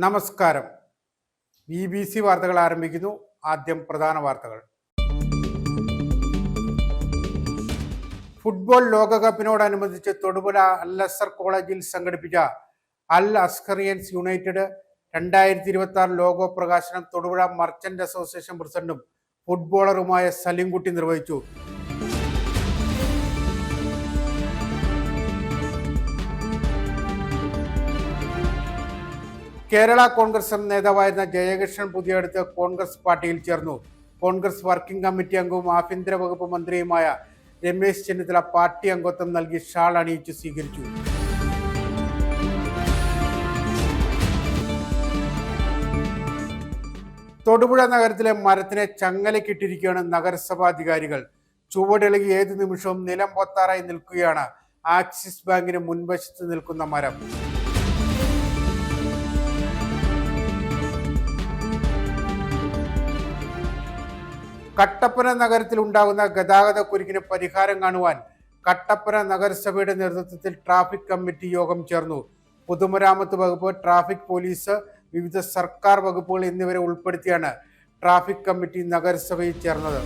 നമസ്കാരം. BBC വാർത്തകൾ ആരംഭിക്കുന്നു. ആദ്യം പ്രധാന വാർത്തകൾ. ഫുട്ബോൾ ലോകകപ്പിനോടനുബന്ധിച്ച് തൊടുപുഴ അൽ അസ്ഹർ കോളേജിൽ സംഘടിപ്പിച്ച അൽ അസ്ഹറിയൻസ് യുണൈറ്റഡ് 2026 ലോഗോ പ്രകാശനം തൊടുപുഴ മർച്ചന്റ് അസോസിയേഷൻ പ്രസിഡന്റും ഫുട്ബോളറുമായ സലിംകുട്ടി നിർവഹിച്ചു. കേരള കോൺഗ്രസ് എം നേതാവായിരുന്ന ജയകൃഷ്ണൻ പുതിയടത്ത് കോൺഗ്രസ് പാർട്ടിയിൽ ചേർന്നു. കോൺഗ്രസ് വർക്കിംഗ് കമ്മിറ്റി അംഗവും ആഭ്യന്തര വകുപ്പ് മന്ത്രിയുമായ രമേശ് ചെന്നിത്തല പാർട്ടി അംഗത്വം നൽകി ഷാൾ അണിയിച്ചു സ്വീകരിച്ചു. തൊടുപുഴ നഗരത്തിലെ മരത്തിനെ ചങ്ങലക്കിട്ടിരിക്കുകയാണ് നഗരസഭാധികാരികൾ. ചുവടിളകി ഏതു നിമിഷവും നിലം പൊത്താറായി നിൽക്കുകയാണ് ആക്സിസ് ബാങ്കിന് മുൻവശത്ത് നിൽക്കുന്ന മരം. കട്ടപ്പന നഗരത്തിൽ ഉണ്ടാകുന്ന ഗതാഗത കുരുക്കിന് പരിഹാരം കാണുവാൻ കട്ടപ്പന നഗരസഭയുടെ നേതൃത്വത്തിൽ ട്രാഫിക് കമ്മിറ്റി യോഗം ചേർന്നു. പൊതുമരാമത്ത് വകുപ്പ്, ട്രാഫിക് പോലീസ്, വിവിധ സർക്കാർ വകുപ്പുകൾ എന്നിവരെ ഉൾപ്പെടുത്തിയാണ് ട്രാഫിക് കമ്മിറ്റി നഗരസഭയിൽ ചേർന്നത്.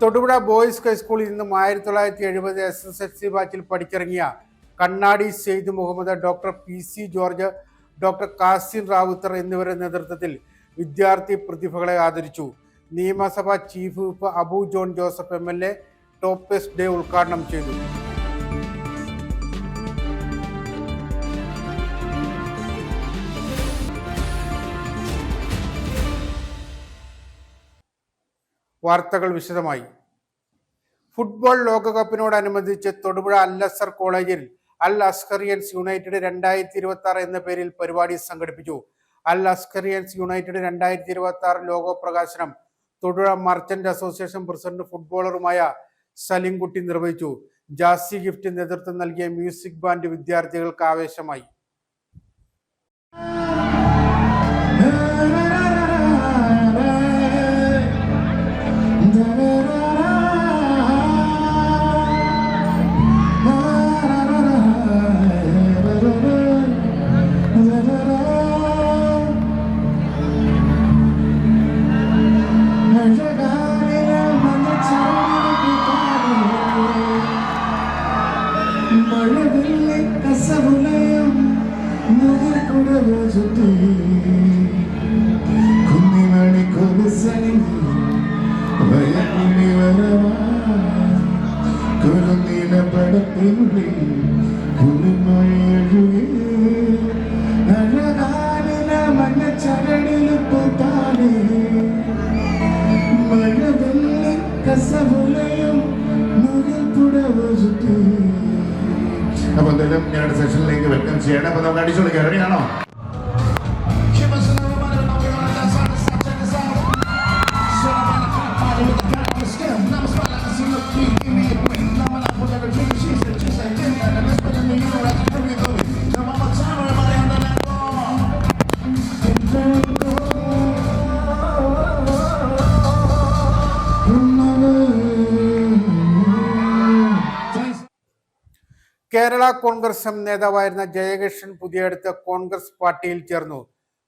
തൊടുപുഴ ബോയ്സ് ഹൈസ്കൂളിൽ നിന്നും 1970 SSLC ബാച്ചിൽ പഠിച്ചിറങ്ങിയ Kannadi Syed Muhammad, doctor PC George, doctor Kasim Rawther എന്നിവരുടെ നേതൃത്വത്തിൽ വിദ്യാർത്ഥി പ്രതിഭകളെ ആദരിച്ചു. നിയമസഭാ chief whip Abu John Joseph MLA toppers day ഉദ്ഘാടനം ചെയ്തു. വാർത്തകൾ വിശദമായി. ഫുട്ബോൾ ലോകകപ്പിനോടനുബന്ധിച്ച് തൊടുപുഴ അൽ അസ്ഹർ കോളേജിൽ അൽ അസ്ഹറിയൻസ് യുണൈറ്റഡ് 2026 എന്ന പേരിൽ പരിപാടി സംഘടിപ്പിച്ചു. അൽ അസ്ഹറിയൻസ് യുണൈറ്റഡ് 2026 ലോഗോ പ്രകാശനം തൊടുപുഴ മർച്ചന്റ് അസോസിയേഷൻ പ്രസിഡന്റ് ഫുട്ബോളറുമായ സലിംകുട്ടി നിർവഹിച്ചു. ജാസി ഗിഫ്റ്റ് നേതൃത്വം നൽകിയ മ്യൂസിക് ബാൻഡ് വിദ്യാർത്ഥികൾക്ക് ആവേശമായി. അപ്പൊ എന്തായാലും ഞങ്ങളുടെ സെഷനിലേക്ക് വെൽക്കം ചെയ്യണം. അപ്പൊ നമുക്ക് അടിച്ചു വിളിക്കാം. റെഡിയാണോ? കേരള കോൺഗ്രസ് എം നേതാവായിരുന്ന ജയകൃഷ്ണൻ പുതിയടത്ത് കോൺഗ്രസ് പാർട്ടിയിൽ ചേർന്നു.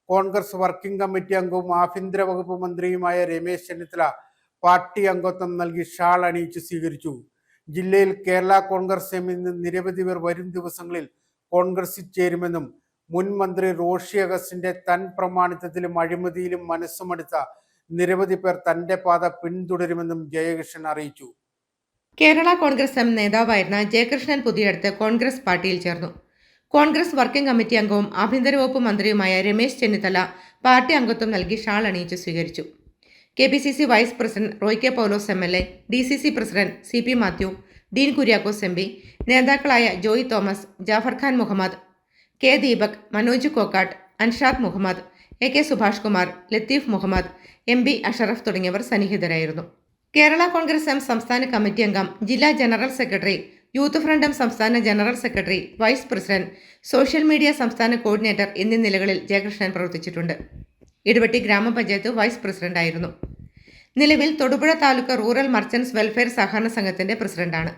കോൺഗ്രസ് വർക്കിംഗ് കമ്മിറ്റി അംഗവും ആഭ്യന്തര വകുപ്പ് മന്ത്രിയുമായ രമേശ് ചെന്നിത്തല പാർട്ടി അംഗത്വം നൽകി ഷാൾ അണിയിച്ച് സ്വീകരിച്ചു. ജില്ലയിൽ കേരള കോൺഗ്രസ് എമ്മിൽ നിന്ന് നിരവധി പേർ വരും ദിവസങ്ങളിൽ കോൺഗ്രസിൽ ചേരുമെന്നും മുൻ മന്ത്രി റോഷി അഗസ്റ്റിന്റെ തൻ പ്രമാണിത്വത്തിലും അഴിമതിയിലും മനസ്സുമടുത്ത നിരവധി പേർ തന്റെ പാത പിന്തുടരുമെന്നും ജയകൃഷ്ണൻ അറിയിച്ചു. കേരള കോൺഗ്രസ് എം നേതാവായിരുന്ന ജയകൃഷ്ണൻ പുതിയടത്ത് കോൺഗ്രസ് പാർട്ടിയിൽ ചേർന്നു. കോൺഗ്രസ് വർക്കിംഗ് കമ്മിറ്റി അംഗവും ആഭ്യന്തര വകുപ്പ് മന്ത്രിയുമായ രമേശ് ചെന്നിത്തല പാർട്ടി അംഗത്വം നൽകി ഷാൾ അണിയിച്ച് സ്വീകരിച്ചു. KPCC vice president Roy K Paulose MLA, DCC president CP Mathew, Dean Kuriakose MP, നേതാക്കളായ Joy Thomas, Jafar Khan Muhammad, K Deepak, Manoj Kokkat, Anshad Muhammad, AK Subhash Kumar, Latheef Muhammad, MB Ashraf തുടങ്ങിയവർ സന്നിഹിതരായിരുന്നു. കേരള കോൺഗ്രസ് എം സംസ്ഥാന കമ്മിറ്റി അംഗം, ജില്ലാ general secretary, youth front M സംസ്ഥാന general secretary, vice president, social media സംസ്ഥാന കോർഡിനേറ്റർ എന്നീ നിലകളിൽ ജയകൃഷ്ണൻ പ്രവർത്തിച്ചിട്ടുണ്ട്. ഇടവെട്ടി ഗ്രാമപഞ്ചായത്ത് വൈസ് പ്രസിഡന്റായിരുന്നു. നിലവിൽ Thodupuzha taluk rural merchants welfare സഹകരണ സംഘത്തിന്റെ പ്രസിഡന്റാണ്.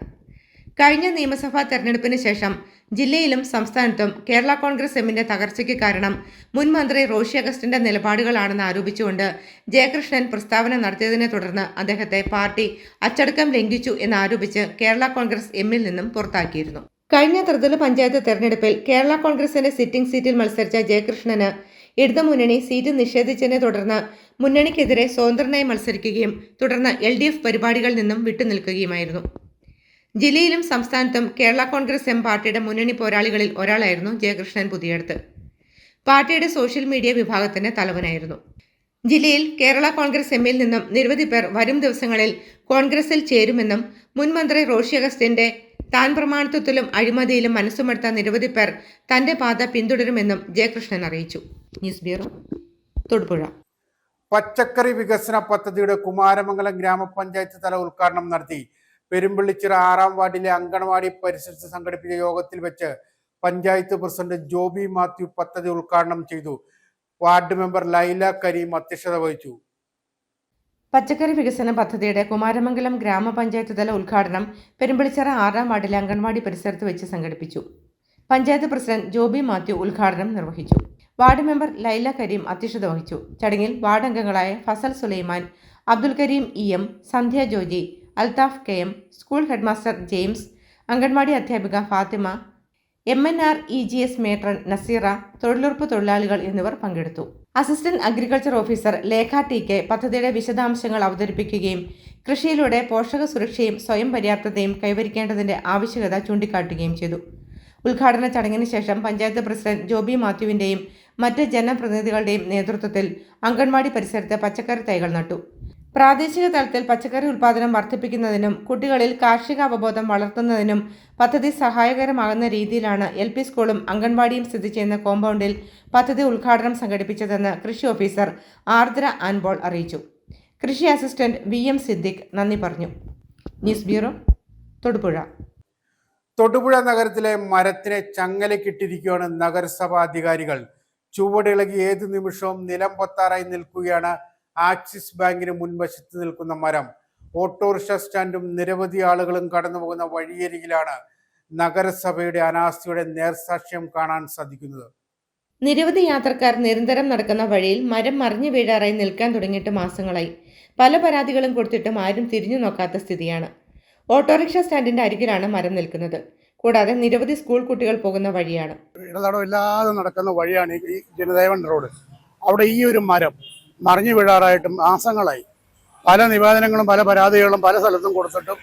കഴിഞ്ഞ നിയമസഭാ തെരഞ്ഞെടുപ്പിന് ശേഷം ജില്ലയിലും സംസ്ഥാനത്തും കേരള കോൺഗ്രസ് എമ്മിന്റെ തകർച്ചയ്ക്ക് കാരണം മുൻ മന്ത്രി റോഷി അഗസ്റ്റിന്റെ നിലപാടുകളാണെന്ന് ആരോപിച്ചുകൊണ്ട് ജയകൃഷ്ണൻ പ്രസ്താവന നടത്തിയതിനെ തുടർന്ന് അദ്ദേഹത്തെ പാർട്ടി അച്ചടക്കം ലംഘിച്ചു എന്നാരോപിച്ച് കേരള കോൺഗ്രസ് എമ്മിൽ നിന്നും പുറത്താക്കിയിരുന്നു. കഴിഞ്ഞ ത്രിതല പഞ്ചായത്ത് തെരഞ്ഞെടുപ്പിൽ കേരള കോൺഗ്രസിന്റെ സിറ്റിംഗ് സീറ്റിൽ മത്സരിച്ച ജയകൃഷ്ണന് ഇടതുമുന്നണി സീറ്റ് നിഷേധിച്ചതിനെ തുടർന്ന് മുന്നണിക്കെതിരെ സ്വതന്ത്രനായി മത്സരിക്കുകയും തുടർന്ന് LDF പരിപാടികളിൽ നിന്നും വിട്ടുനിൽക്കുകയുമായിരുന്നു. ജില്ലയിലും സംസ്ഥാനത്തും കേരള കോൺഗ്രസ് എം പാർട്ടിയുടെ മുന്നണി പോരാളികളിൽ ഒരാളായിരുന്നു ജയകൃഷ്ണൻ പുതിയടത്ത്. പാർട്ടിയുടെ സോഷ്യൽ മീഡിയ വിഭാഗത്തിന്റെ തലവനായിരുന്നു. ജില്ലയിൽ കേരള കോൺഗ്രസ് എമ്മിൽ നിന്നും നിരവധി പേർ വരും ദിവസങ്ങളിൽ കോൺഗ്രസിൽ ചേരുമെന്നും മുൻ മന്ത്രി റോഷി അഗസ്റ്റിന്റെ താൻ പ്രമാണിത്വത്തിലും അഴിമതിയിലും മനസ്സുമെടുത്ത നിരവധി പേർ തന്റെ പാത പിന്തുടരുമെന്നും ജയകൃഷ്ണൻ അറിയിച്ചു. News bureau, Thodupuzha. പച്ചക്കറി വികസന പദ്ധതിയുടെ കുമാരമംഗലം ഗ്രാമപഞ്ചായത്ത് തല ഉദ്ഘാടനം നടത്തി. പെരുമ്പള്ളിച്ചിറ 6-ാം വാർഡിലെ അങ്കണവാടി പരിസരത്ത് സംഘടിപ്പിച്ച യോഗത്തിൽ വെച്ച് പഞ്ചായത്ത് പ്രസിഡന്റ് ജോബി മാത്യു പദ്ധതി ഉദ്ഘാടനം ചെയ്തു. വാർഡ് മെമ്പർ ലൈല കരീം അധ്യക്ഷത വഹിച്ചു. പച്ചക്കറി വികസന പദ്ധതിയുടെ കുമാരമംഗലം ഗ്രാമപഞ്ചായത്ത് തല ഉദ്ഘാടനം പെരുമ്പള്ളിച്ചിറ 6-ാം വാർഡിലെ അങ്കണവാടി പരിസരത്ത് വെച്ച് സംഘടിപ്പിച്ചു. പഞ്ചായത്ത് പ്രസിഡന്റ് ജോബി മാത്യു ഉദ്ഘാടനം നിർവഹിച്ചു. വാർഡ് മെമ്പർ ലൈല കരീം അധ്യക്ഷത വഹിച്ചു. ചടങ്ങിൽ വാർഡ് അംഗങ്ങളായ Fazal Sulaiman, Abdul Kareem EM, Sandhya Joji, Althaf KM, school headmaster James, anganwadi അധ്യാപിക Fathima, MNR EGS matron Naseera, തൊഴിലുറപ്പ് തൊഴിലാളികൾ എന്നിവർ പങ്കെടുത്തു. Assistant agriculture officer Lekha TK പദ്ധതിയുടെ വിശദാംശങ്ങൾ അവതരിപ്പിക്കുകയും കൃഷിയിലൂടെ പോഷക സുരക്ഷയും സ്വയം പര്യാപ്തതയും കൈവരിക്കേണ്ടതിന്റെ ആവശ്യകത ചൂണ്ടിക്കാട്ടുകയും ചെയ്തു. ഉദ്ഘാടന ചടങ്ങിന് ശേഷം പഞ്ചായത്ത് പ്രസിഡന്റ് ജോബി മാത്യുവിന്റെയും മറ്റ് ജനപ്രതിനിധികളുടെയും നേതൃത്വത്തിൽ അംഗൻവാടി പരിസരത്ത് പച്ചക്കറി തൈകൾ നട്ടു. പ്രാദേശിക തലത്തിൽ പച്ചക്കറി ഉൽപ്പാദനം വർദ്ധിപ്പിക്കുന്നതിനും കുട്ടികളിൽ കാർഷിക അവബോധം വളർത്തുന്നതിനും പദ്ധതി സഹായകരമാകുന്ന രീതിയിലാണ് LP സ്കൂളും അംഗൻവാടിയും സ്ഥിതി ചെയ്യുന്ന കോമ്പൗണ്ടിൽ പദ്ധതി ഉദ്ഘാടനം സംഘടിപ്പിച്ചതെന്ന് കൃഷി ഓഫീസർ ആർദ്ര ആൻബോൾ അറിയിച്ചു. കൃഷി അസിസ്റ്റന്റ് VM സിദ്ദിഖ് നന്ദി പറഞ്ഞു. News bureau, Thodupuzha. തൊടുപുഴ നഗരത്തിലെ മരത്തിനെ ചങ്ങലക്കിട്ടിരിക്കുകയാണ് നഗരസഭാ അധികാരികൾ. ചുവടിളകി ഏതു നിമിഷവും നിലം പൊത്താറായി നിൽക്കുകയാണ് ആക്സിസ് ബാങ്കിന് മുൻവശത്ത് നിൽക്കുന്ന മരം. ഓട്ടോറിക്ഷ സ്റ്റാൻഡും നിരവധി ആളുകളും കടന്നുപോകുന്ന വഴിയരികിലാണ് നഗരസഭയുടെ അനാസ്ഥയുടെ നേർസാക്ഷ്യം കാണാൻ സാധിക്കുന്നത്. നിരവധി യാത്രക്കാർ നിരന്തരം നടക്കുന്ന വഴിയിൽ മരം മറിഞ്ഞു വീഴാറായി നിൽക്കാൻ തുടങ്ങിയിട്ട് മാസങ്ങളായി. പല പരാതികളും കൊടുത്തിട്ടും ആരും തിരിഞ്ഞു നോക്കാത്ത സ്ഥിതിയാണ്. ഓട്ടോറിക്ഷ സ്റ്റാൻഡിന്റെ അരികിലാണ് മരം നിൽക്കുന്നത്. കൂടാതെ നിരവധി സ്കൂൾ കുട്ടികൾ പോകുന്ന വഴിയാണ്. ഇടതടവില്ലാതെ നടക്കുന്ന വഴിയാണ് ഈ ജനദേവൻ റോഡ്. അവിടെ ഈ ഒരു മരം മറിഞ്ഞു വീഴാറായിട്ടും മാസങ്ങളായി. പല നിവേദനങ്ങളും പല പരാതികളും പല സ്ഥലത്തും കൊടുത്തിട്ടും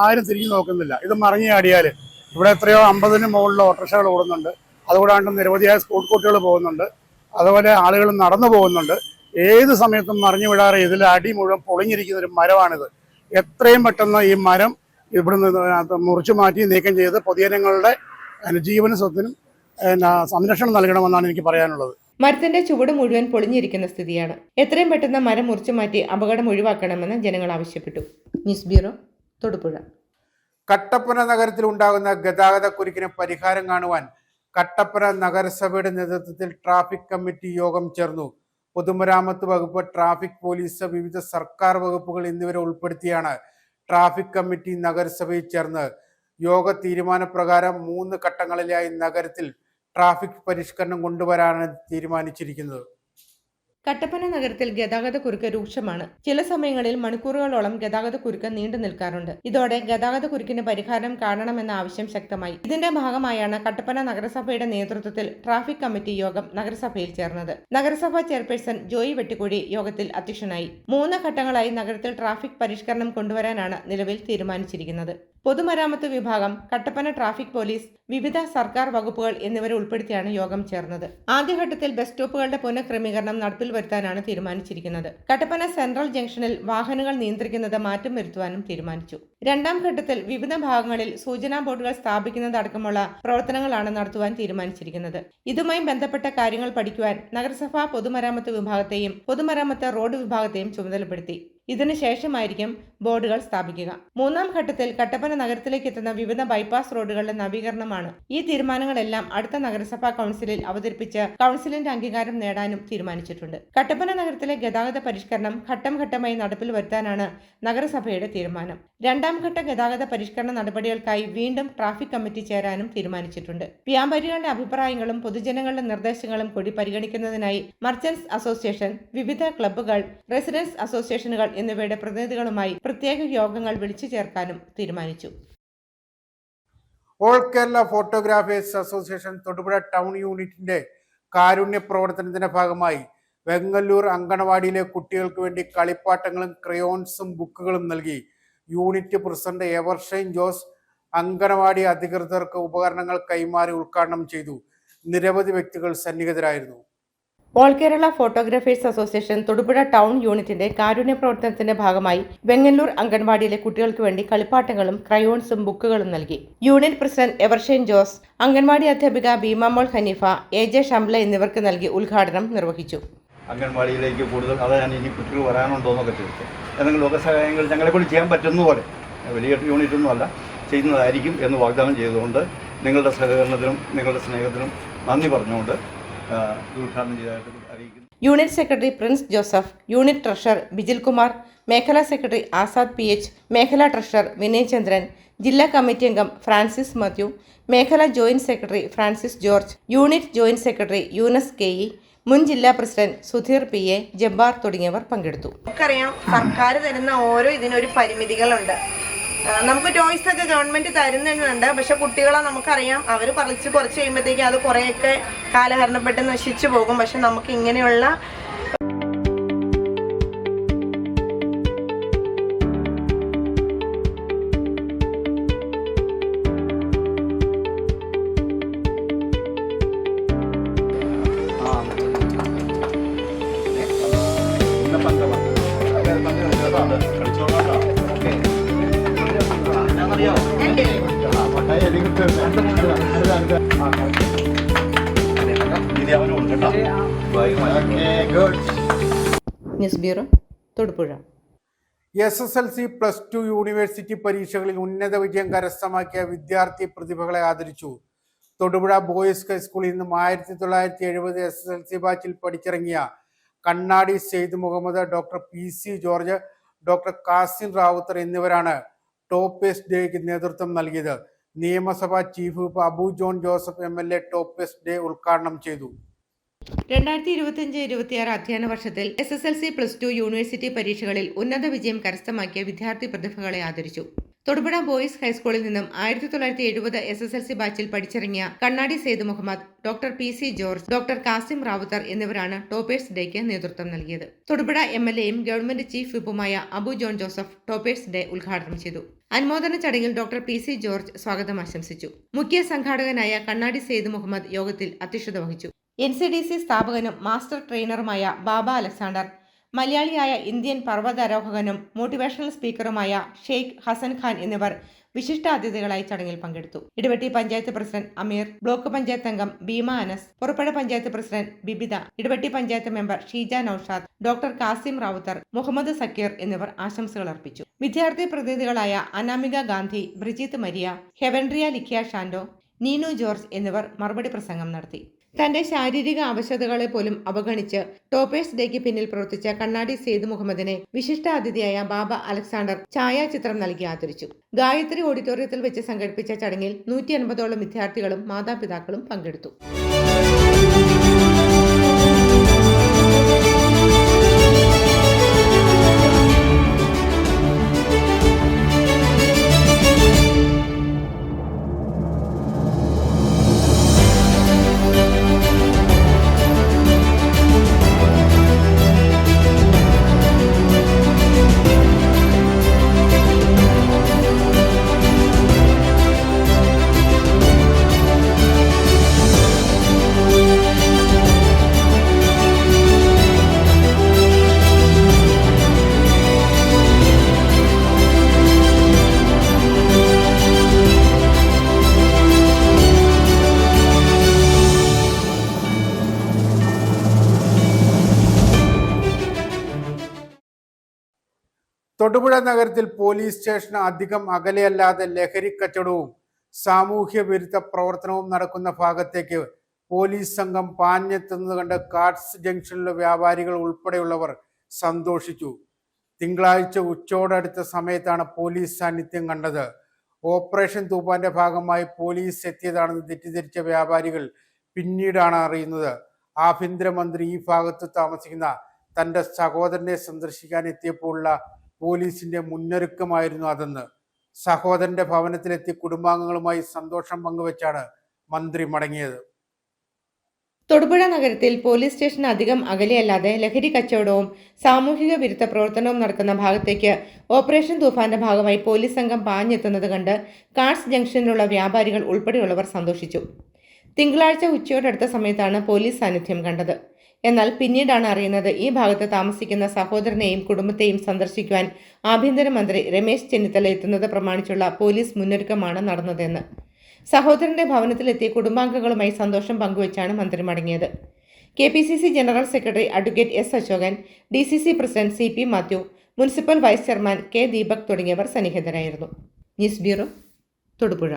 ആരും തിരിഞ്ഞു നോക്കുന്നില്ല. ഇത് മറിഞ്ഞു ചാടിയാൽ ഇവിടെ എത്രയോ 50-ന് മുകളിൽ ഓട്ടോറിക്ഷകൾ ഓടുന്നുണ്ട്. അതുകൂടാണ്ട് നിരവധിയായ സ്കൂൾ കുട്ടികൾ പോകുന്നുണ്ട്. അതുപോലെ ആളുകൾ നടന്നു പോകുന്നുണ്ട്. ഏത് സമയത്തും മറിഞ്ഞു വീഴാറ് ഇതിൽ അടി മുഴുവൻ പൊളിഞ്ഞിരിക്കുന്ന ഒരു മരമാണിത്. എത്രയും പെട്ടെന്ന് ഈ മരം ഇവിടുന്ന് മുറിച്ചു മാറ്റി നീക്കം ചെയ്ത് പൊതുജനങ്ങളുടെ ജീവനും സ്വത്തിനും സംരക്ഷണം നൽകണമെന്നാണ് എനിക്ക് പറയാനുള്ളത്. മരത്തിന്റെ ചുവട് മുഴുവൻ പൊളിഞ്ഞിരിക്കുന്ന സ്ഥിതിയാണ്. എത്രയും പെട്ടെന്ന് മരം മുറിച്ചു മാറ്റി അപകടം ഒഴിവാക്കണമെന്ന് ജനങ്ങൾ ആവശ്യപ്പെട്ടു. News bureau, Thodupuzha. കട്ടപ്പന നഗരത്തിൽ ഉണ്ടാകുന്ന ഗതാഗത കുരുക്കിന് പരിഹാരം കാണുവാൻ കട്ടപ്പന നഗരസഭയുടെ നേതൃത്വത്തിൽ ട്രാഫിക് കമ്മിറ്റി യോഗം ചേർന്നു. പൊതുമരാമത്ത് വകുപ്പ്, ട്രാഫിക് പോലീസ്, വിവിധ സർക്കാർ വകുപ്പുകൾ എന്നിവരെ ഉൾപ്പെടുത്തിയാണ് ട്രാഫിക് കമ്മിറ്റി നഗരസഭയിൽ ചേർന്ന് യോഗ തീരുമാനപ്രകാരം 3 ഘട്ടങ്ങളിലായി നഗരത്തിൽ ട്രാഫിക് പരിഷ്കരണം കൊണ്ടുവരാനാണ് തീരുമാനിച്ചിരിക്കുന്നത്. കട്ടപ്പന നഗരത്തിൽ ഗതാഗത കുരുക്ക് രൂക്ഷമാണ്. ചില സമയങ്ങളിൽ മണിക്കൂറുകളോളം ഗതാഗത കുരുക്ക് നീണ്ടു നിൽക്കാറുണ്ട്. ഇതോടെ ഗതാഗത കുരുക്കിന് പരിഹാരം കാണണമെന്ന ആവശ്യം ശക്തമായി. ഇതിന്റെ ഭാഗമായാണ് കട്ടപ്പന നഗരസഭയുടെ നേതൃത്വത്തിൽ ട്രാഫിക് കമ്മിറ്റി യോഗം നഗരസഭയിൽ ചേർന്നത്. നഗരസഭാ ചെയർപേഴ്സൺ ജോയി വെട്ടിക്കുഴി യോഗത്തിൽ അധ്യക്ഷനായി. 3 ഘട്ടങ്ങളായി നഗരത്തിൽ ട്രാഫിക് പരിഷ്കരണം കൊണ്ടുവരാനാണ് നിലവിൽ തീരുമാനിച്ചിരിക്കുന്നത്. പൊതുമരാമത്ത് വിഭാഗം, കട്ടപ്പന ട്രാഫിക് പോലീസ്, വിവിധ സർക്കാർ വകുപ്പുകൾ എന്നിവരെ ഉൾപ്പെടുത്തിയാണ് യോഗം ചേർന്നത്. ആദ്യഘട്ടത്തിൽ ബസ് സ്റ്റോപ്പുകളുടെ പുനഃക്രമീകരണം നടപ്പിൽ വരുത്താനാണ് തീരുമാനിച്ചിരിക്കുന്നത്. കട്ടപ്പന സെൻട്രൽ ജംഗ്ഷനിൽ വാഹനങ്ങൾ നിയന്ത്രിക്കുന്നത് മാറ്റം വരുത്തുവാനും തീരുമാനിച്ചു. 2ാം ഘട്ടത്തിൽ വിവിധ ഭാഗങ്ങളിൽ സൂചനാ ബോർഡുകൾ സ്ഥാപിക്കുന്നതടക്കമുള്ള പ്രവർത്തനങ്ങളാണ് നടത്തുവാൻ തീരുമാനിച്ചിരിക്കുന്നത്. ഇതുമായി ബന്ധപ്പെട്ട കാര്യങ്ങൾ പഠിക്കുവാൻ നഗരസഭാ പൊതുമരാമത്ത് വിഭാഗത്തെയും പൊതുമരാമത്ത് റോഡ് വിഭാഗത്തെയും ചുമതലപ്പെടുത്തി. ഇതിനുശേഷമായിരിക്കും ബോർഡുകൾ സ്ഥാപിക്കുക. മൂന്നാം ഘട്ടത്തിൽ കട്ടപ്പന നഗരത്തിലേക്ക് എത്തുന്ന വിവിധ ബൈപ്പാസ് റോഡുകളുടെ നവീകരണമാണ്. ഈ തീരുമാനങ്ങളെല്ലാം അടുത്ത നഗരസഭാ കൗൺസിലിൽ അവതരിപ്പിച്ച് കൗൺസിലിന്റെ അംഗീകാരം നേടാനും തീരുമാനിച്ചിട്ടുണ്ട്. കട്ടപ്പന നഗരത്തിലെ ഗതാഗത പരിഷ്കരണം ഘട്ടം ഘട്ടമായി നടപ്പിൽ വരുത്താനാണ് നഗരസഭയുടെ തീരുമാനം. രണ്ടാം ഘട്ട ഗതാഗത പരിഷ്കരണ നടപടികൾക്കായി വീണ്ടും ട്രാഫിക് കമ്മിറ്റി ചേരാനും തീരുമാനിച്ചിട്ടുണ്ട്. വ്യാപാരികളുടെ അഭിപ്രായങ്ങളും പൊതുജനങ്ങളുടെ നിർദ്ദേശങ്ങളും കൂടി പരിഗണിക്കുന്നതിനായി മർച്ചന്റ്സ് അസോസിയേഷൻ, വിവിധ ക്ലബ്ബുകൾ, റെസിഡൻസ് അസോസിയേഷനുകൾ എന്നിവയുടെ പ്രതിനിധികളുമായി പ്രത്യേക യോഗങ്ങൾ വിളിച്ചു ചേർക്കാനും തീരുമാനിച്ചു. All Kerala photographers association Thodupuzha town യൂണിറ്റിന്റെ കാരുണ്യ പ്രവർത്തനത്തിന്റെ ഭാഗമായി വെങ്ങല്ലൂർ അങ്കണവാടിയിലെ കുട്ടികൾക്ക് വേണ്ടി കളിപ്പാട്ടങ്ങളും ക്രയോൺസും ബുക്കുകളും നൽകി. Unit president Evershine Jose anganwadi അധികൃതർക്ക് ഉപകരണങ്ങൾ കൈമാറി ഉദ്ഘാടനം ചെയ്തു. നിരവധി വ്യക്തികൾ സന്നിഹിതരായിരുന്നു. All Kerala photographers association Thodupuzha town യൂണിറ്റിന്റെ കാരുണ്യ പ്രവർത്തനത്തിന്റെ ഭാഗമായി വെങ്ങല്ലൂർ അങ്കണവാടിയിലെ കുട്ടികൾക്ക് വേണ്ടി കളിപ്പാട്ടങ്ങളും ക്രയോൺസും ബുക്കുകളും നൽകി. Unit president Evershine Jose, anganwadi അധ്യാപിക ബീമാമോൾ ഹനീഫ, AJ ഷംല എന്നിവർക്ക് നൽകി ഉദ്ഘാടനം നിർവഹിച്ചു. അംഗൻവാടിയിലേക്ക് കൂടുതൽ അതാണ് ഇനി കുട്ടികൾ വരാനുണ്ടോ എന്നൊക്കെ ചോദിച്ചു. എന്തെങ്കിലും ഒക്കെ സഹായങ്ങൾ ഞങ്ങളെക്കൊണ്ട് ചെയ്യാൻ പറ്റുന്ന പോലെ, വലിയ യൂണിറ്റൊന്നും അല്ല, ചെയ്യുന്നതായിരിക്കും എന്ന് വാഗ്ദാനം ചെയ്തുകൊണ്ട് നിങ്ങളുടെ സഹകരണത്തിനും നിങ്ങളുടെ സ്നേഹത്തിനും നന്ദി പറഞ്ഞുകൊണ്ട് ഉദ്ഘാടനം ചെയ്തതായിട്ട് അറിയിക്കുന്നു. Unit secretary Prince Joseph, unit treasurer Bijil Kumar, മേഖലാ സെക്രട്ടറി ആസാദ് PH, മേഖലാ ട്രഷറർ വിനയ് ചന്ദ്രൻ, ജില്ലാ കമ്മിറ്റി അംഗം ഫ്രാൻസിസ് മാത്യു, മേഖലാ joint secretary Francis George, unit joint secretary Yunus KE, മുൻ ജില്ലാ പ്രസിഡന്റ് സുധീർ PA, ജബ്ബാർ തുടങ്ങിയവർ പങ്കെടുത്തു. നമുക്കറിയാം, സർക്കാർ തരുന്ന ഓരോ ഇതിനൊരു പരിമിതികളുണ്ട്. നമുക്ക് ടോയ്സ് ഒക്കെ ഗവൺമെന്റ് തരുന്നുണ്ട്. പക്ഷെ കുട്ടികളെ നമുക്കറിയാം, അവർ കുറച്ച് കഴിയുമ്പോഴത്തേക്കും അത് കുറേയൊക്കെ കാലഹരണപ്പെട്ട് നശിച്ചു പോകും. പക്ഷെ നമുക്ക് ഇങ്ങനെയുള്ള news bureau, Thodupuzha. SSLC +2 university പരീക്ഷകളിൽ ഉന്നത വിജയം കരസ്ഥമാക്കിയ വിദ്യാർത്ഥി പ്രതിഭകളെ ആദരിച്ചു. തൊടുപുഴ ബോയ്സ് ഹൈസ്കൂളിൽ നിന്നും 1970 SSLC ബാച്ചിൽ പഠിച്ചിറങ്ങിയ Kannadi Syed Muhammad, doctor PC George, doctor Kasim Rawther എന്നിവരാണ് ടോപ്പേഴ്സ് ഡേക്ക് നേതൃത്വം നൽകിയത്. നിയമസഭാ chief whip Abu John Joseph MLA toppers day ഉദ്ഘാടനം ചെയ്തു. 2025-26 അധ്യയന വർഷത്തിൽ SSLC +2 യൂണിവേഴ്സിറ്റി പരീക്ഷകളിൽ ഉന്നത വിജയം കരസ്ഥമാക്കിയ വിദ്യാർത്ഥി പ്രതിഭകളെ ആദരിച്ചു. തൊടുപുഴ ബോയ്സ് ഹൈസ്കൂളിൽ നിന്നും 1970 SSLC ബാച്ചിൽ പഠിച്ചിറങ്ങിയ Kannadi Syed Muhammad, doctor PC George, doctor Kasim Rawther എന്നിവരാണ് ടോപ്പേഴ്സ് ഡേക്ക് നേതൃത്വം നൽകിയത്. തൊടുപുഴ MLAയും ഗവൺമെന്റ് ചീഫ് വിപ്പുമായ Abu John Joseph toppers day ഉദ്ഘാടനം ചെയ്തു. അനുമോദന ചടങ്ങിൽ ഡോക്ടർ PC ജോർജ് സ്വാഗതം ആശംസിച്ചു. മുഖ്യ സംഘാടകനായ കണ്ണാടി സെയ്ദ് മുഹമ്മദ് യോഗത്തിൽ അധ്യക്ഷത വഹിച്ചു. NCDC സ്ഥാപകനും മാസ്റ്റർ ട്രെയിനറുമായ ബാബ അലക്സാണ്ടർ, മലയാളിയായ ഇന്ത്യൻ പർവ്വതാരോഹകനും മോട്ടിവേഷണൽ സ്പീക്കറുമായ ഷെയ്ഖ് ഹസൻ ഖാൻ എന്നിവർ വിശിഷ്ടാതിഥികളായി ചടങ്ങിൽ പങ്കെടുത്തു. ഇടവെട്ടി പഞ്ചായത്ത് പ്രസിഡന്റ് അമീർ, ബ്ലോക്ക് പഞ്ചായത്ത് അംഗം Beema Anas, Purappuzha panchayat president Bibitha, Edavetti panchayat member Sheeja Noushad, doctor Kasim Rawther, Muhammad Sakeer എന്നിവർ ആശംസകൾ അർപ്പിച്ചു. വിദ്യാർത്ഥി പ്രതിനിധികളായ അനാമിക ഗാന്ധി, ബ്രിജിത്ത് മരിയ, ഹെവൻറിയ ലിഖിയ ഷാൻഡോ, നീനു ജോർജ് എന്നിവർ മറുപടി പ്രസംഗം നടത്തി. തന്റെ ശാരീരിക അവശതകളെ പോലും അവഗണിച്ച് ടോപ്പേഴ്സ് ഡേക്ക് പിന്നിൽ പ്രവർത്തിച്ച കണ്ണാടി സെയ്ദ് മുഹമ്മദിനെ വിശിഷ്ടാതിഥിയായ ബാബ അലക്സാണ്ടർ ഛായാചിത്രം നൽകി ആദരിച്ചു. ഗായത്രി ഓഡിറ്റോറിയത്തിൽ വെച്ച് സംഘടിപ്പിച്ച ചടങ്ങിൽ 150ഓളം വിദ്യാർത്ഥികളും മാതാപിതാക്കളും പങ്കെടുത്തു. തൊടുപുഴ നഗരത്തിൽ പോലീസ് സ്റ്റേഷന് അധികം അകലെയല്ലാതെ ലഹരി കച്ചവടവും സാമൂഹ്യ വിരുദ്ധ പ്രവർത്തനവും നടക്കുന്ന ഭാഗത്തേക്ക് പോലീസ് സംഘം പാഞ്ഞെത്തുന്നത് കണ്ട് കാട്സ് ജംഗ്ഷനിലെ വ്യാപാരികൾ ഉൾപ്പെടെയുള്ളവർ സന്തോഷിച്ചു. തിങ്കളാഴ്ച ഉച്ചയോടടുത്ത സമയത്താണ് പോലീസ് സാന്നിധ്യം കണ്ടത്. ഓപ്പറേഷൻ തൂഫാന്റെ ഭാഗമായി പോലീസ് എത്തിയതാണെന്ന് തെറ്റിദ്ധരിച്ച വ്യാപാരികൾ പിന്നീടാണ് അറിയുന്നത്. ആഭ്യന്തരമന്ത്രി ഈ ഭാഗത്ത് താമസിക്കുന്ന തന്റെ സഹോദരനെ സന്ദർശിക്കാൻ എത്തിയപ്പോഴുള്ള പോലീസിന്റെ മുന്നൊരുക്കമായിരുന്നു അതെന്ന്. സഹോദരന്റെ ഭവനത്തിലെത്തി കുടുംബാംഗങ്ങളുമായി സന്തോഷം പങ്കുവച്ചാണ് മന്ത്രി മടങ്ങിയത്. തൊടുപുഴ നഗരത്തിൽ പോലീസ് സ്റ്റേഷൻ അധികം അകലെയല്ലാതെ ലഹരി കച്ചവടവും സാമൂഹിക വിരുദ്ധ പ്രവർത്തനവും നടക്കുന്ന ഭാഗത്തേക്ക് ഓപ്പറേഷൻ തൂഫാന്റെ ഭാഗമായി പോലീസ് സംഘം പാഞ്ഞെത്തുന്നത് കണ്ട് കാട്സ് ജംഗ്ഷനിലുള്ള വ്യാപാരികൾ ഉൾപ്പെടെയുള്ളവർ സന്തോഷിച്ചു. തിങ്കളാഴ്ച ഉച്ചയോടടുത്ത സമയത്താണ് പോലീസ് സാന്നിധ്യം കണ്ടത്. എന്നാൽ പിന്നീടാണ് അറിയുന്നത് ഈ ഭാഗത്ത് താമസിക്കുന്ന സഹോദരനെയും കുടുംബത്തെയും സന്ദർശിക്കുവാൻ ആഭ്യന്തരമന്ത്രി രമേശ് ചെന്നിത്തല എത്തുന്നത് പ്രമാണിച്ചുള്ള പോലീസ് മുന്നൊരുക്കമാണ് നടന്നതെന്ന്. സഹോദരന്റെ ഭവനത്തിലെത്തിയ കുടുംബാംഗങ്ങളുമായി സന്തോഷം പങ്കുവച്ചാണ് മന്ത്രി മടങ്ങിയത്. KPCC general secretary advocate S. Ashokan, DCC president CP Mathew, municipal vice chairman K. Deepak തുടങ്ങിയവർ സന്നിഹിതരായിരുന്നു. News bureau, Thodupuzha.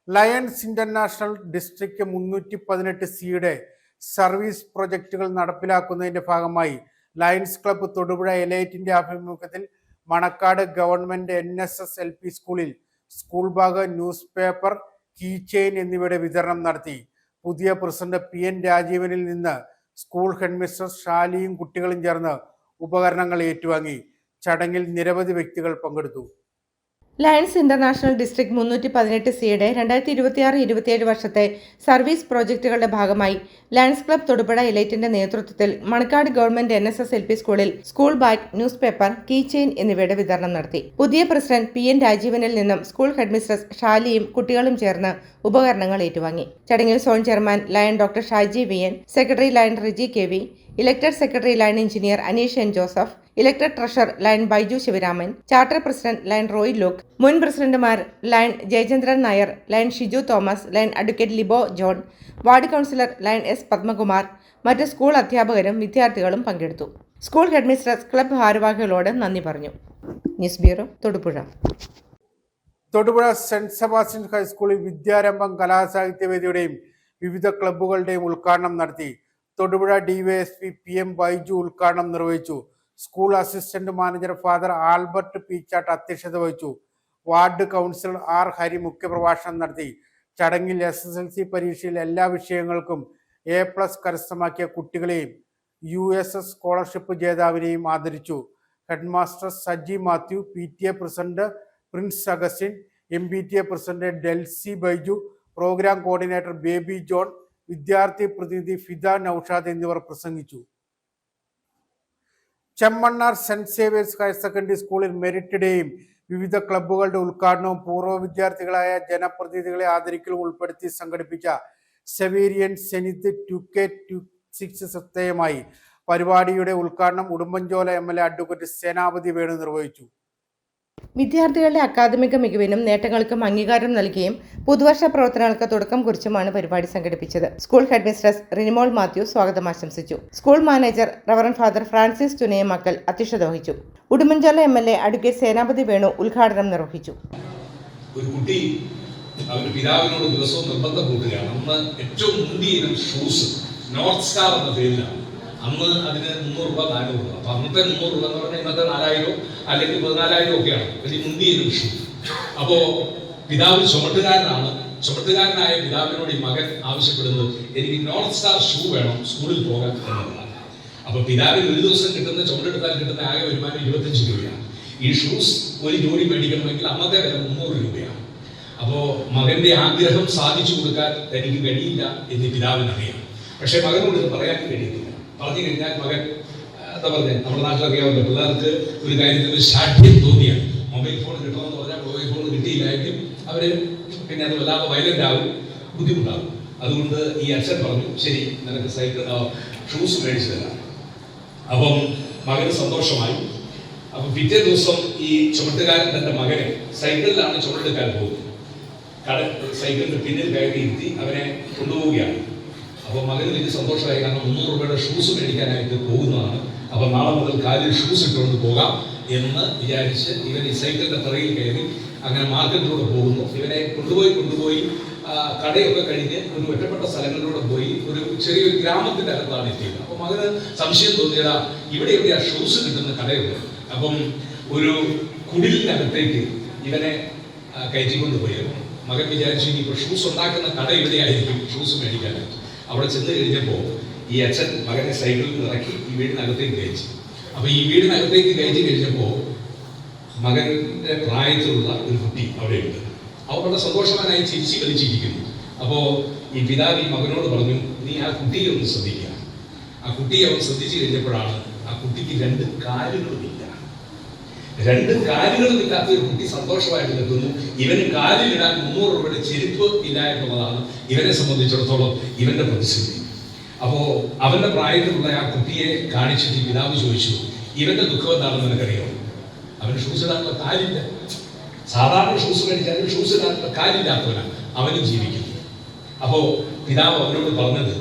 Lions International district 318C service പ്രൊജക്ടുകൾ നടപ്പിലാക്കുന്നതിന്റെ ഭാഗമായി ലയൺസ് ക്ലബ്ബ് തൊടുപുഴ എലൈറ്റിന്റെ ആഭിമുഖ്യത്തിൽ മണക്കാട് ഗവൺമെന്റ് NSS LP സ്കൂളിൽ school bag, news paper, key chain എന്നിവയുടെ വിതരണം നടത്തി. പുതിയ പ്രസിഡന്റ് PN രാജീവനിൽ നിന്ന് സ്കൂൾ ഹെഡ്മിസ്ട്രസ് ഷാലിയും കുട്ടികളും ചേർന്ന് ഉപകരണങ്ങൾ ഏറ്റുവാങ്ങി. ചടങ്ങിൽ നിരവധി വ്യക്തികൾ പങ്കെടുത്തു. ലയൺസ് ഇന്റർനാഷണൽ ഡിസ്ട്രിക്ട് 318C 2026-27 വർഷത്തെ സർവീസ് പ്രോജക്റ്റുകളുടെ ഭാഗമായി ലയൺസ് ക്ലബ്ബ് തൊടുപുഴ എലൈറ്റിന്റെ നേതൃത്വത്തിൽ മണക്കാട് ഗവൺമെന്റ് NSS LP സ്കൂളിൽ school bag, news paper, key chain എന്നിവയുടെ വിതരണം നടത്തി. പുതിയ പ്രസിഡന്റ് PN രാജീവനിൽ നിന്നും സ്കൂൾ ഹെഡ്മിസ്ട്രസ് ഷാലിയും കുട്ടികളും ചേർന്ന് ഉപകരണങ്ങൾ ഏറ്റുവാങ്ങി. ചടങ്ങിൽ zone chairman lion doctor Shaji VN, secretary lion Riji KV, elected secretary lion engineer Aneesh N. Joseph, elected treasurer lion Baiju Sivaraman, charter president lion Roy Luke, മുൻ പ്രസിഡന്റുമാർ lion Jayachandran Nair, lion Shiju Thomas, lion advocate Libo John, ward councillor lion S. Padmakumar, മറ്റ് school അധ്യാപകരും വിദ്യാർത്ഥികളും പങ്കെടുത്തു. School headmistress club ഭാരവാഹികളോട് നന്ദി പറഞ്ഞു. News bureau, Thodupuzha. Thodupuzha saint Sebastian ഹൈസ്കൂളിൽ വിദ്യാരംഭം കലാസാഹിത്യവേദിയുടെയും വിവിധ ക്ലബ്ബുകളുടെയും ഉദ്ഘാടനം നടത്തി. തൊടുപുഴ DYSP PM ബൈജു ഉദ്ഘാടനം നിർവഹിച്ചു. School assistant manager father Albert Peechatt അധ്യക്ഷത വഹിച്ചു. Ward councillor R. ഹരി മുഖ്യപ്രഭാഷണം നടത്തി. ചടങ്ങിൽ SSLC പരീക്ഷയിൽ എല്ലാ വിഷയങ്ങൾക്കും A+ കരസ്ഥമാക്കിയ കുട്ടികളെയും USS സ്കോളർഷിപ്പ് ജേതാവിനെയും ആദരിച്ചു. Headmaster Saji Mathew, PTA president Prince Augustine, MPTA president Delsy Baiju, programme coordinator Baby John, വിദ്യാർത്ഥി പ്രതിനിധി ഫിദ നൌഷാദ് എന്നിവർ പ്രസംഗിച്ചു. Chemmannar Saint Xavier's higher secondary സ്കൂളിൽ മെറിറ്റ് ഡേയും വിവിധ ക്ലബ്ബുകളുടെ ഉദ്ഘാടനവും പൂർവ്വ വിദ്യാർത്ഥികളായ ജനപ്രതിനിധികളെ ആദരിക്കലും ഉൾപ്പെടുത്തി സംഘടിപ്പിച്ച സെവേരിയൻ സെനിത് 2K26 ശ്രദ്ധേയമായി. പരിപാടിയുടെ ഉദ്ഘാടനം ഉടുമ്പൻചോല MLA അഡ്വക്കേറ്റ് സേനാപതി വേണു നിർവഹിച്ചു. വിദ്യാർത്ഥികളുടെ അക്കാദമിക മികവിനും നേട്ടങ്ങൾക്കും അംഗീകാരം നൽകിയും പുതുവർഷ പ്രവർത്തനങ്ങൾക്ക് തുടക്കം കുറിച്ചുമാണ് പരിപാടി സംഘടിപ്പിച്ചത്. സ്കൂൾ ഹെഡ്മിസ്ട്രസ് റിനിമോൾ മാത്യു സ്വാഗതം ആശംസിച്ചു. School manager reverend father Francis Thunayamakkal അധ്യക്ഷത വഹിച്ചു. ഉടുമ്പൻചോല MLA അഡ്വക്കേറ്റ് സേനാപതി വേണു ഉദ്ഘാടനം നിർവഹിച്ചു. ഒരു കുട്ടി അവരുടെ പിതാവിനോട് ദിവസവും നിർബന്ധം കൂട്ടുകയാണ്. അന്ന് ഏറ്റവും മുന്തിയ ഷൂസ് നോർത്ത് സ്റ്റാർ എന്ന പേരിലാണ്. അന്ന് അതിന് 300 രൂപ 400 രൂപ. അപ്പൊ അന്നത്തെ 300 രൂപ എന്ന് പറഞ്ഞാൽ ഇന്നത്തെ 4000 അല്ലെങ്കിൽ 14,000 ഒക്കെയാണ് വലിയ മുന്തിയ ഷൂ. അപ്പോ പിതാവ് ചുമട്ടുകാരനായ പിതാവിനോട് ഈ മകൻ ആവശ്യപ്പെടുന്നത് എനിക്ക് നോർത്ത് സ്റ്റാർ ഷൂ വേണം സ്കൂളിൽ പോകാൻ എന്നുള്ളതാണ്. അപ്പൊ പിതാവിന് ഒരു ദിവസം കിട്ടുന്ന ചുമടെടുത്താൽ കിട്ടുന്ന ആകെ വരുമാനം 25 രൂപയാണ്. ഈ ഷൂസ് ഒരു ജോഡി മേടിക്കണമെങ്കിൽ അന്നത്തെ വില 300 രൂപയാണ്. അപ്പോ മകന്റെ ആഗ്രഹം സാധിച്ചു കൊടുക്കാൻ തനിക്ക് കഴിയില്ല എന്ന് പിതാവിനറിയാം. പക്ഷെ മകനോട് ഇത് പറയാൻ കഴിയുന്നില്ല. പറഞ്ഞു കഴിഞ്ഞാൽ മകൻ എന്താ പറഞ്ഞത്, നമ്മുടെ നാട്ടിലറിയാമല്ലോ, പിള്ളേർക്ക് ഒരു കാര്യത്തിൽ ശാഠ്യം തോന്നിയാൽ മൊബൈൽ ഫോൺ കിട്ടണമെന്ന് പറഞ്ഞാൽ മൊബൈൽ ഫോൺ കിട്ടിയില്ലായെങ്കിൽ അവര് പിന്നെ അത് വല്ലാതെ വയലന്റ് ആവും, ബുദ്ധിമുട്ടാകും. അതുകൊണ്ട് ഈ അച്ഛൻ പറഞ്ഞു, ശരി നിനക്ക് ഷൂസ് മേടിച്ചു തരാം. അപ്പം മകന് സന്തോഷമായി. അപ്പം പിറ്റേ ദിവസം ഈ ചുമട്ടുകാരൻ തന്റെ മകനെ സൈക്കിളിലാണ് ചുമടെടുക്കാൻ പോകുന്നത്. സൈക്കിളിന്റെ പിന്നിൽ കയറി ഇരുത്തി അവനെ കൊണ്ടുപോവുകയാണ്. അപ്പോൾ മകന് വലിയ സന്തോഷമായി. കാരണം 300 രൂപയുടെ ഷൂസ് മേടിക്കാനായിട്ട് പോകുന്നതാണ്. അപ്പോൾ നാളെ മുതൽ കാലിൽ ഷൂസ് ഇട്ടുകൊണ്ട് പോകാം എന്ന് വിചാരിച്ച് ഇവൻ ഈ സൈക്കിളിൻ്റെ പിറകിൽ കയറി അങ്ങനെ മാർക്കറ്റിലൂടെ പോകുന്നു. ഇവനെ കൊണ്ടുപോയി കടയൊക്കെ കഴിഞ്ഞ് ഒരു ഒറ്റപ്പെട്ട സ്ഥലങ്ങളിലൂടെ പോയി ഒരു ചെറിയൊരു ഗ്രാമത്തിൻ്റെ അകത്താണ് എത്തിയത്. അപ്പം മകന് സംശയം തോന്നിയതാ ഇവിടെ എവിടെയാ ഷൂസ് കിട്ടുന്ന കടയുണ്ട്. അപ്പം ഒരു കുടിലിനകത്തേക്ക് ഇവനെ കയറ്റിക്കൊണ്ട് പോയിരുന്നു. മകൻ വിചാരിച്ചു ഇനിയിപ്പോൾ ഷൂസ് ഉണ്ടാക്കുന്ന കട എവിടെയായിരിക്കും ഷൂസ് മേടിക്കാനായിട്ട്. അവിടെ ചെന്ന് കഴിഞ്ഞപ്പോൾ ഈ അച്ഛൻ മകനെ സൈക്കിളിൽ നിന്ന് ഇറക്കി ഈ വീടിനകത്തേക്ക് കയറ്റി. അപ്പോൾ ഈ വീടിനകത്തേക്ക് കയറ്റി കഴിഞ്ഞപ്പോൾ മകൻ്റെ പ്രായത്തിലുള്ള ഒരു കുട്ടി അവിടെയുണ്ട്. അവൻ വളരെ സന്തോഷവാനായി ചിരിച്ച് കളിച്ചിരിക്കുന്നു. അപ്പോൾ ഈ പിതാവ് ഈ മകനോട് പറഞ്ഞു, നീ ആ കുട്ടിയെ ഒന്ന് ശ്രദ്ധിക്കുക. ആ കുട്ടിയെ അവൻ ശ്രദ്ധിച്ചു കഴിഞ്ഞപ്പോഴാണ് ആ കുട്ടിക്ക് 2 കാലുകളുമില്ല. 2 കാലുകളുമില്ലാത്ത ഒരു കുട്ടി സന്തോഷമായിട്ട് നിൽക്കുന്നു. ഇവന് കാലിലിടാൻ 300 രൂപയുടെ ചെരുപ്പ് ഇല്ല എന്നുള്ളതാണ് ഇവനെ സംബന്ധിച്ചിടത്തോളം ഇവന്റെ പ്രതിസന്ധി. അപ്പോൾ അവന്റെ പ്രായത്തിലുള്ള ആ കുട്ടിയെ കാണിച്ചിട്ട് പിതാവ് ചോദിച്ചു, ഇവന്റെ ദുഃഖം എന്താണെന്ന് നിനക്കറിയോ? അവന് ഷൂസ് ഇടാനുള്ള കാലില്ല. സാധാരണ ഷൂസ് മേടിച്ചാലും ഷൂസ് ഇടാനുള്ള കാലില്ലാത്തവനാണ് അവനും ജീവിക്കുന്നത്. അപ്പോൾ പിതാവ് അവനോട് പറഞ്ഞത്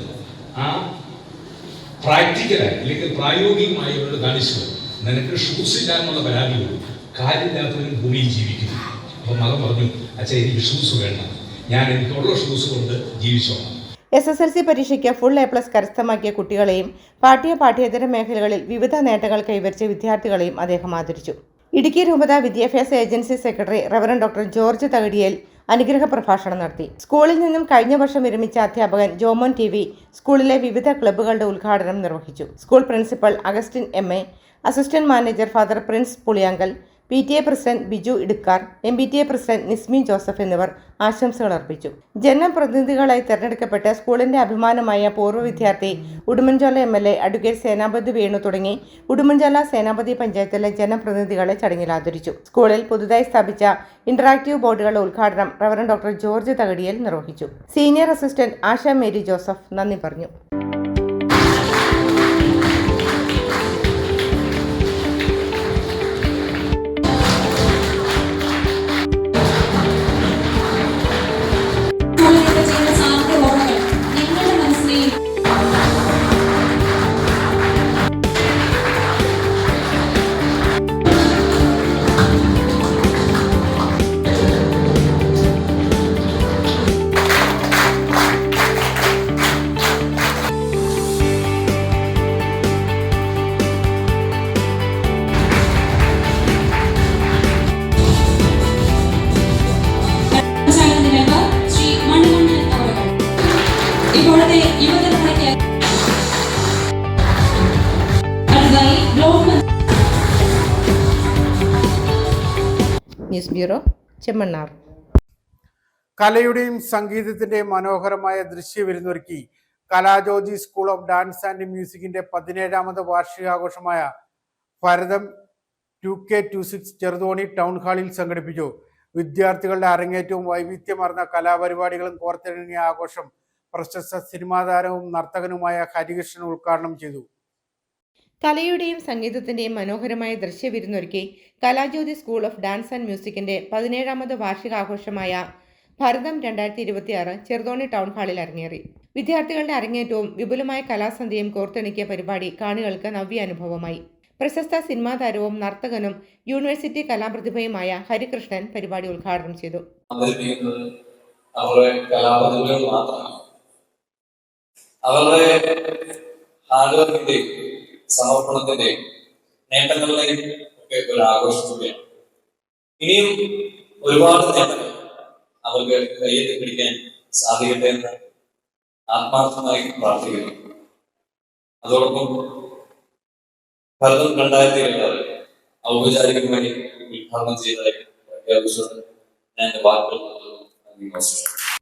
ആ പ്രാക്ടിക്കലായി അല്ലെങ്കിൽ പ്രായോഗികമായി അവനോട് കാണിച്ചു, നിനക്ക് ഷൂസ് ഇല്ല എന്നുള്ള പരാതിയുള്ളൂ, കാലില്ലാത്തവനും ഭൂമിയിൽ ജീവിക്കുന്നു. അപ്പോൾ മകൻ പറഞ്ഞു, അച്ഛാ എനിക്ക് ഷൂസ് വേണ്ട, ഞാൻ എനിക്കുള്ള ഷൂസ് കൊണ്ട് ജീവിച്ചോളാം. SSLC പരീക്ഷയ്ക്ക് ഫുൾ A+ കരസ്ഥമാക്കിയ കുട്ടികളെയും പാഠ്യേതര മേഖലകളിൽ വിവിധ നേട്ടങ്ങൾ കൈവരിച്ച വിദ്യാർത്ഥികളെയും അദ്ദേഹം ആദരിച്ചു. ഇടുക്കി രൂപത വിദ്യാഭ്യാസ agency secretary reverend doctor George Thakadiyel അനുഗ്രഹ പ്രഭാഷണം നടത്തി. സ്കൂളിൽ നിന്നും കഴിഞ്ഞ വർഷം വിരമിച്ച അധ്യാപകൻ ജോമോൻ TV സ്കൂളിലെ വിവിധ ക്ലബ്ബുകളുടെ ഉദ്ഘാടനം നിർവഹിച്ചു. School principal Augustine MA, assistant manager father Prince Puliyankal, PTA president Biju Idukkar, MPTA president Nismi Joseph എന്നിവർ ആശംസകൾ അർപ്പിച്ചു. ജനപ്രതിനിധികളായി തെരഞ്ഞെടുക്കപ്പെട്ട സ്കൂളിന്റെ അഭിമാനമായ പൂർവ്വ വിദ്യാർത്ഥി ഉടുമ്പൻചോല MLA അഡ്വക്കേറ്റ് സേനാപതി വേണു തുടങ്ങി ഉടുമ്പൻചോല സേനാപതി പഞ്ചായത്തിലെ ജനപ്രതിനിധികളെ ചടങ്ങിൽ ആദരിച്ചു. സ്കൂളിൽ പുതുതായി സ്ഥാപിച്ച ഇന്ററാക്റ്റീവ് ബോർഡുകളുടെ ഉദ്ഘാടനം റവറൻ ഡോക്ടർ ജോർജ് തകടിയേൽ നിർവഹിച്ചു. Senior assistant Asha Mary Joseph നന്ദി പറഞ്ഞു. ഇപ്പോഴത്തെ യുവതലമുറയ്ക്ക് ന്യൂസ് ബ്യൂറോ, ചെമ്മണ്ണാർ. കലയുടെയും സംഗീതത്തിന്റെയും മനോഹരമായ ദൃശ്യവിരുന്നൊരുക്കി Kalajyothi school of dance and മ്യൂസിക്കിന്റെ 17ാമത് വാർഷികാഘോഷമായ ഭരതം 2K26 ചെറുതോണി ടൗൺ ഹാളിൽ സംഘടിപ്പിച്ചു. വിദ്യാർത്ഥികളുടെ അരങ്ങേറ്റവും വൈവിധ്യമാർന്ന കലാപരിപാടികളും കോർത്തിണങ്ങിയ ആഘോഷം പ്രശസ്ത സിനിമാ താരവും നർത്തകനുമായ ഹരികൃഷ്ണൻ ഉദ്ഘാടനം ചെയ്തു. കലയുടെയും സംഗീതത്തിന്റെയും മനോഹരമായ ദൃശ്യവിരുന്നൊരുക്കി Kalajyothi school of dance and മ്യൂസിക്കിന്റെ 17ാമത് വാർഷികാഘോഷമായ ഭരതം 2026 ചെറുതോണി ടൗൺ ഹാളിൽ അരങ്ങേറി. വിദ്യാർത്ഥികളുടെ അരങ്ങേറ്റവും വിപുലമായ കലാസന്ധ്യയും കോർത്തിണക്കിയ പരിപാടി കാണികൾക്ക് നവ്യ അനുഭവമായി. പ്രശസ്ത സിനിമാ താരവും നർത്തകനും യൂണിവേഴ്സിറ്റി കലാപ്രതിഭയുമായ ഹരികൃഷ്ണൻ പരിപാടി ഉദ്ഘാടനം ചെയ്തു. അവരുടെ കലാപതികൾ മാത്രമാണ്, അവരുടെ ഹാർഡ് വർക്കിന്റെയും സമർപ്പണത്തിന്റെയും നേട്ടങ്ങളുടെയും ഒക്കെ ഒരു ആഘോഷം കൂടിയാണ്. ഇനിയും ഒരുപാട് നേട്ടങ്ങൾ അവർക്ക് കയ്യെത്തി പിടിക്കാൻ സാധിക്കട്ടെ എന്ന് ആത്മാർത്ഥമായി പ്രാർത്ഥിക്കുന്നു. അതോടൊപ്പം ഭരതം 2026 ഔപചാരികമായി ഉദ്ഘാടനം ചെയ്തതായി പ്രഖ്യാപിച്ചുകൊണ്ട് ഞാൻ വാക്കുകൾ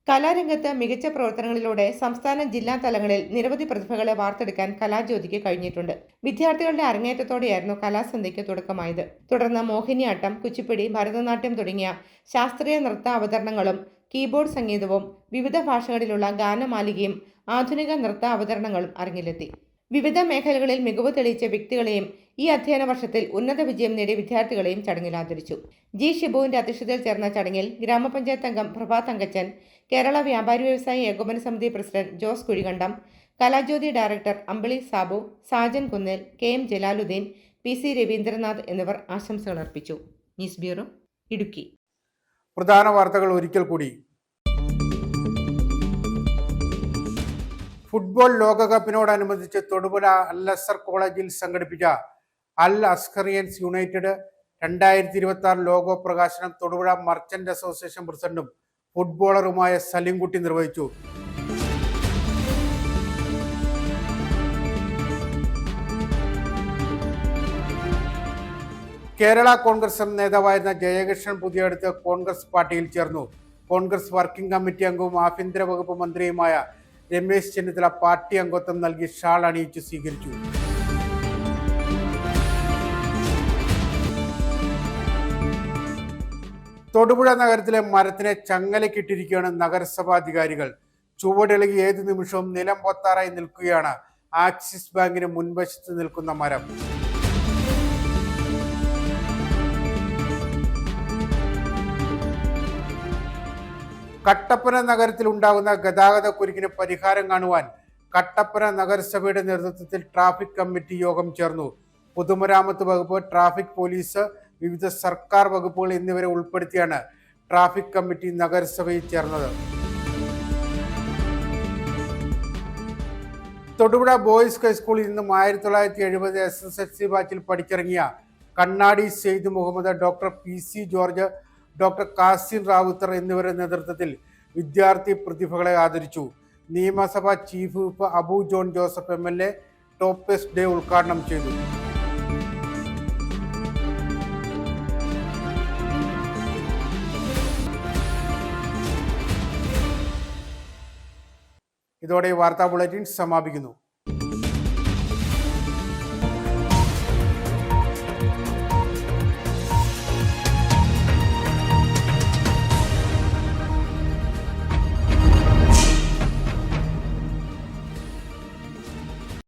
കലാരംഗത്ത് മികച്ച പ്രവർത്തനങ്ങളിലൂടെ സംസ്ഥാന ജില്ലാ തലങ്ങളിൽ നിരവധി പ്രതിഭകളെ വാർത്തെടുക്കാൻ കലാജ്യോതിക്ക് കഴിഞ്ഞിട്ടുണ്ട്. വിദ്യാർത്ഥികളുടെ അരങ്ങേറ്റത്തോടെയായിരുന്നു കലാസന്ധ്യയ്ക്ക് തുടക്കമായത്. തുടർന്ന് മോഹിനിയാട്ടം, കുച്ചിപ്പിടി, ഭരതനാട്യം തുടങ്ങിയ ശാസ്ത്രീയ നൃത്ത അവതരണങ്ങളും കീബോർഡ് സംഗീതവും വിവിധ ഭാഷകളിലുള്ള ഗാനമാലികയും ആധുനിക നൃത്ത അവതരണങ്ങളും അരങ്ങിലെത്തി. വിവിധ മേഖലകളിൽ മികവ് തെളിയിച്ച വ്യക്തികളെയും ഈ അധ്യയന വർഷത്തിൽ ഉന്നത വിജയം നേടിയ വിദ്യാർത്ഥികളെയും ചടങ്ങിൽ ആദരിച്ചു. ജി ഷിബുവിന്റെ അധ്യക്ഷതയിൽ ചേർന്ന ചടങ്ങിൽ ഗ്രാമപഞ്ചായത്ത് അംഗം പ്രഭാ തങ്കച്ചൻ, കേരള വ്യാപാരി വ്യവസായി ഏകോപന സമിതി പ്രസിഡന്റ് ജോസ് കുഴികണ്ടം, കലാജ്യോതി ഡയറക്ടർ അമ്പിളി സാബു, സാജൻ കുന്നേൽ, KM ജലാലുദ്ദീൻ, PC രവീന്ദ്രനാഥ് എന്നിവർ ആശംസകൾ അർപ്പിച്ചു. News bureau, Idukki. പ്രധാന വാർത്തകൾ ഒരിക്കൽ കൂടി. ഫുട്ബോൾ ലോകകപ്പിനോടനുബന്ധിച്ച് തൊടുപുഴ അൽ അസർ കോളേജിൽ സംഘടിപ്പിച്ച അൽ അസ്കറിയൻസ് യുണൈറ്റഡ് 2026 ലോഗോ പ്രകാശനം തൊടുപുഴ മർച്ചന്റ് അസോസിയേഷൻ പ്രസിഡന്റും ഫുട്ബോളറുമായ സലിംകുട്ടി നിർവഹിച്ചു. കേരള കോൺഗ്രസ് എം നേതാവായിരുന്ന ജയകൃഷ്ണൻ പുതിയടത്ത് കോൺഗ്രസ് പാർട്ടിയിൽ ചേർന്നു. കോൺഗ്രസ് വർക്കിംഗ് കമ്മിറ്റി അംഗവും ആഭ്യന്തര വകുപ്പ് മന്ത്രിയുമായ രമേശ് ചെന്നിത്തല പാർട്ടി അംഗത്വം നൽകി ഷാൾ അണിയിച്ച് സ്വീകരിച്ചു. തൊടുപുഴ നഗരത്തിലെ മരത്തിനെ ചങ്ങലക്കിട്ടിരിക്കുകയാണ് നഗരസഭാധികാരികൾ. ചുവടിളകി ഏതു നിമിഷവും നിലം പൊത്താറായി നിൽക്കുകയാണ് ആക്സിസ് ബാങ്കിന് മുൻവശത്ത് നിൽക്കുന്ന മരം. കട്ടപ്പന നഗരത്തിൽ ഉണ്ടാകുന്ന ഗതാഗത കുരുക്കിന് പരിഹാരം കാണുവാൻ കട്ടപ്പന നഗരസഭയുടെ നേതൃത്വത്തിൽ ട്രാഫിക് കമ്മിറ്റി യോഗം ചേർന്നു. പൊതുമരാമത്ത് വകുപ്പ്, ട്രാഫിക് പോലീസ്, വിവിധ സർക്കാർ വകുപ്പുകൾ എന്നിവരെ ഉൾപ്പെടുത്തിയാണ് ട്രാഫിക് കമ്മിറ്റി നഗരസഭയിൽ ചേർന്നത്. തൊടുപുഴ ബോയ്സ് ഹൈസ്കൂളിൽ നിന്നും 1970 SSLC ബാച്ചിൽ പഠിച്ചിറങ്ങിയ Kannadi Syed Muhammad, doctor PC George, doctor Kasim Rawther എന്നിവരുടെ നേതൃത്വത്തിൽ വിദ്യാർത്ഥി പ്രതിഭകളെ ആദരിച്ചു. നിയമസഭാ chief whip Abu John Joseph MLA toppers day ഉദ്ഘാടനം ചെയ്തു. ഇതോടെ വാർത്താ ബുള്ളറ്റിൻ സമാപിക്കുന്നു.